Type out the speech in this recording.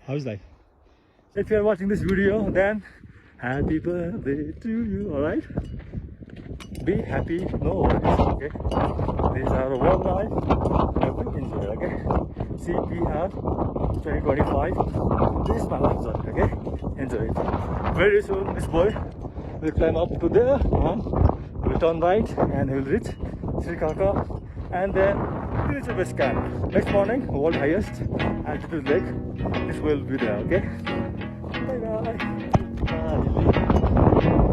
How's life? If you are watching this video, then happy birthday to you, alright? Be happy, no worries, okay? This is our world life, have to enjoy, okay? CPR 2025, this is my life zone, okay? Enjoy it. Very soon, this boy will climb up to there, will turn right, and he will reach Srikaka, and then Tilicho base camp. Next morning, world highest altitude lake, this will be there, okay? Bye bye. Bye.